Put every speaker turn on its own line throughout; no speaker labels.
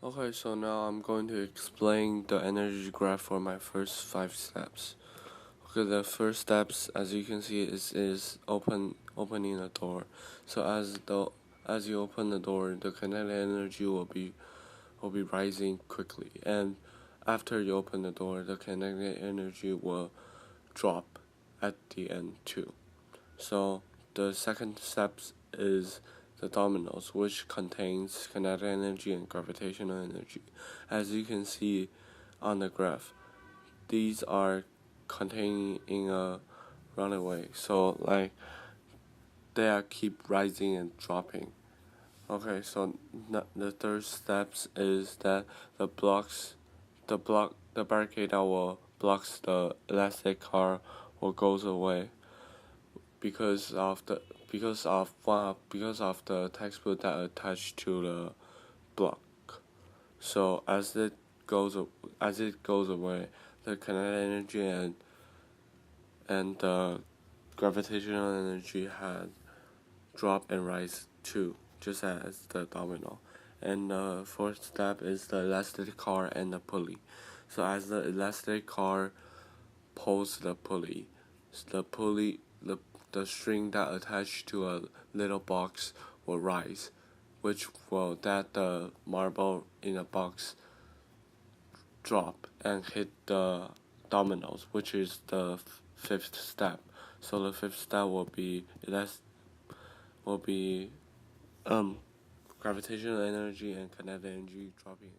Okay, so now I'm going to explain the energy graph for my first 5 steps. Okay, the first steps, as you can see, is opening the door. So as you open the door, the kinetic energy will be rising quickly, and after you open the door, the kinetic energy will drop at the end too. So the second step is the dominoes, which contains kinetic energy and gravitational energy. As you can see on the graph, these are contained in a runaway, so like they are keep rising and dropping. Okay, so the third steps is that the barricade that will blocks the elastic car will goes away because of the textbook that attached to the block. So goes as it goes away, the kinetic energy and the gravitational energy had drop and rise too, just as the domino. And the fourth step is the elastic car and the pulley. So as the elastic car pulls the pulley, the string that attached to a little box will rise, which will that the marble in a box drop and hit the dominoes, which is the fifth step. So the fifth step will be gravitational energy and kinetic energy dropping.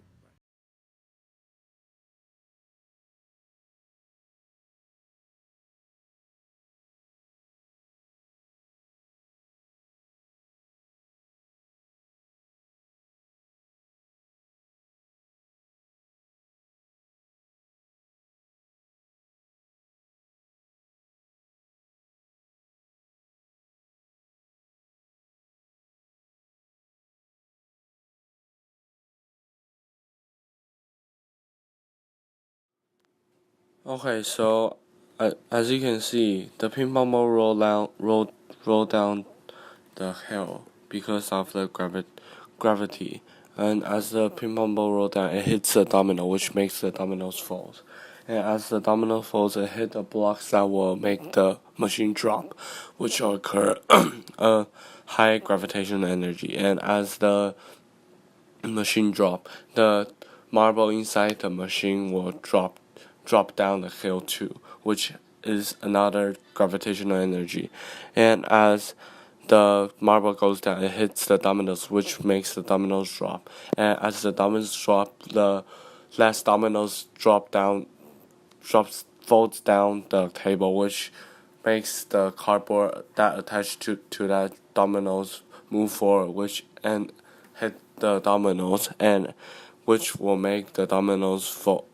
Okay, so as you can see, the ping pong ball roll down the hill because of the gravity, and as the ping pong ball roll down, it hits the domino, which makes the dominoes fall. And as the domino falls, it hit the blocks that will make the machine drop, which will occur a high gravitational energy. And as the machine drop, the marble inside the machine will drop down the hill too, which is another gravitational energy. And as the marble goes down, it hits the dominoes, which makes the dominoes drop. And as the dominoes drop, the last dominoes folds down the table, which makes the cardboard that attached to that dominoes move forward, which and hit the dominoes, and which will make the dominoes fall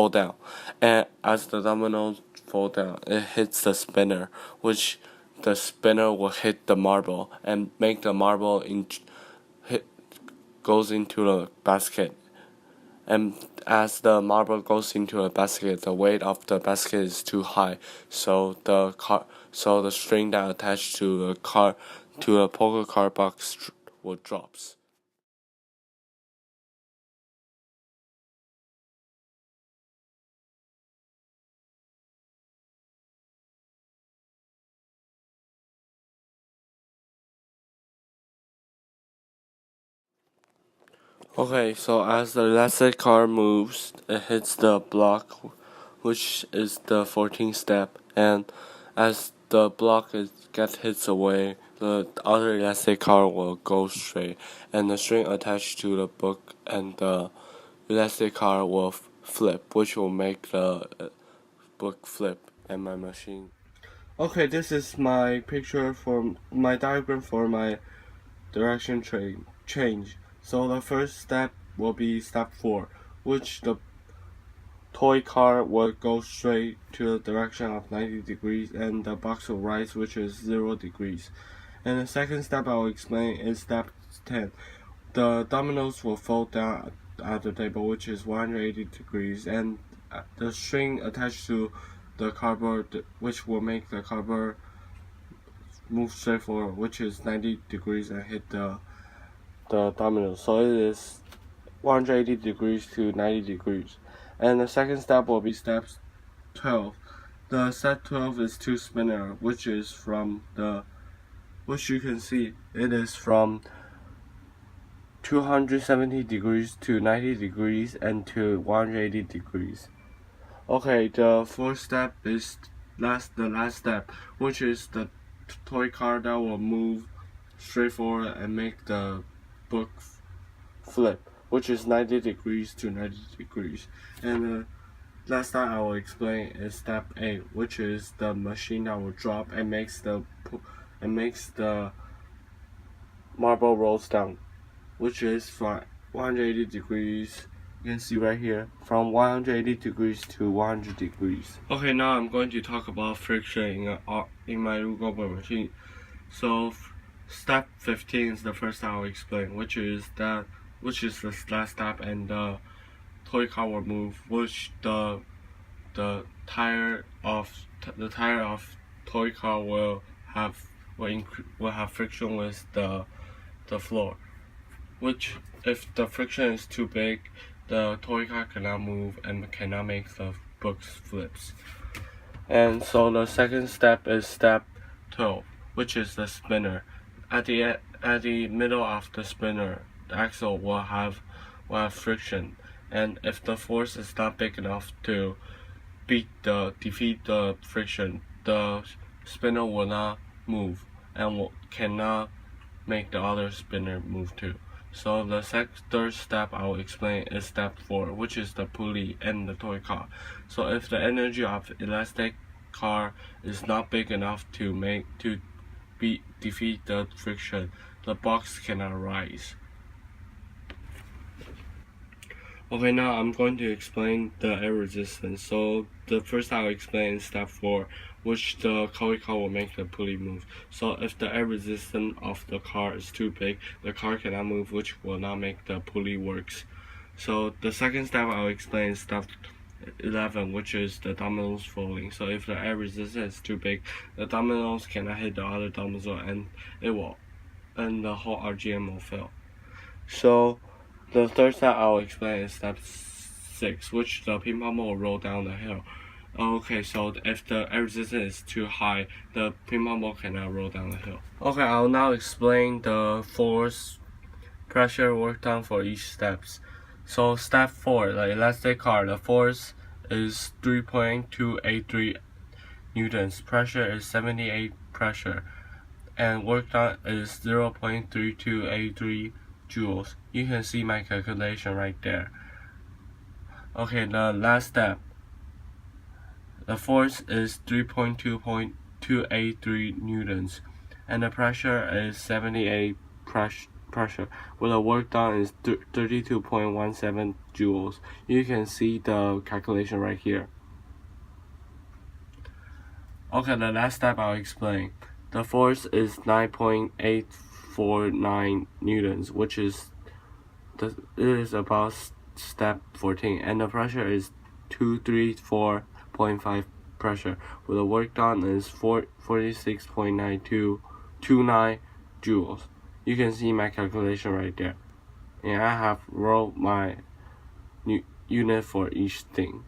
down. And as the dominoes fall down, it hits the spinner, which the spinner will hit the marble and make the marble goes into the basket. And as the marble goes into a basket, the weight of the basket is too high, so the string that attached to a poker card box will drops. Okay, so as the elastic car moves, it hits the block, which is the 14th step, and as the block gets hits away, the other elastic car will go straight, and the string attached to the book and the elastic car will flip, which will make the book flip and my machine. Okay, this is my picture for my diagram for my direction change. So the first step will be step 4, which the toy car will go straight to the direction of 90 degrees and the box will rise, which is 0 degrees. And the second step I will explain is step 10. The dominoes will fall down at the table, which is 180 degrees, and the string attached to the cardboard, which will make the cardboard move straight forward, which is 90 degrees, and hit the dominoes. So it is 180 degrees to 90 degrees. And the second step will be step 12. The step 12 is to spinner, which you can see it is from 270 degrees to 90 degrees and to 180 degrees. Okay, the fourth step is the last step, which is the toy car that will move straight forward and make the book flip, which is 90 degrees to 90 degrees. And the last step I will explain is step 8, which is the machine that will drop and makes the marble rolls down, which is from 180 degrees. You can see right here, from 180 degrees to 100 degrees. Okay, now I'm going to talk about friction in my Google machine. So step 15 is the first I'll explain, which is the last step, and the toy car will move, which the tire of toy car will have friction with the floor, which if the friction is too big, the toy car cannot move and cannot make the books flips. And so the second step is step 12, which is the spinner. At the middle of the spinner, the axle will have friction, and if the force is not big enough to defeat the friction, the spinner will not move and cannot make the other spinner move too. So the third step I will explain is step 4, which is the pulley and the toy car. So if the energy of elastic car is not big enough to defeat the friction, the box cannot rise. Okay, now I'm going to explain the air resistance. So the first I'll explain is step 4, which the toy car will make the pulley move. So if the air resistance of the car is too big, the car cannot move, which will not make the pulley works. So the second step I'll explain is step 11, which is the dominoes falling. So if the air resistance is too big, the dominoes cannot hit the other dominoes, and the whole RGM will fail. So the third step I will explain is step 6, which the ping pong ball will roll down the hill. Okay, so if the air resistance is too high, the ping pong ball cannot roll down the hill. Okay, I'll now explain the force, pressure, work done for each steps. So step 4, the elastic car, the force is 3.283 newtons, pressure is 78 pressure, and work done is 0.3283 joules. You can see my calculation right there. Okay, the last step. The force is 3.283 newtons, and the pressure is 78 pressure. Well, the work done is 32.17 joules. You can see the calculation right here. Okay, the last step I'll explain. The force is 9.849 newtons, which is about step 14, and the pressure is 234.5 pressure. Well, the work done is 46.9229 joules. You can see my calculation right there, and I have wrote my unit for each thing.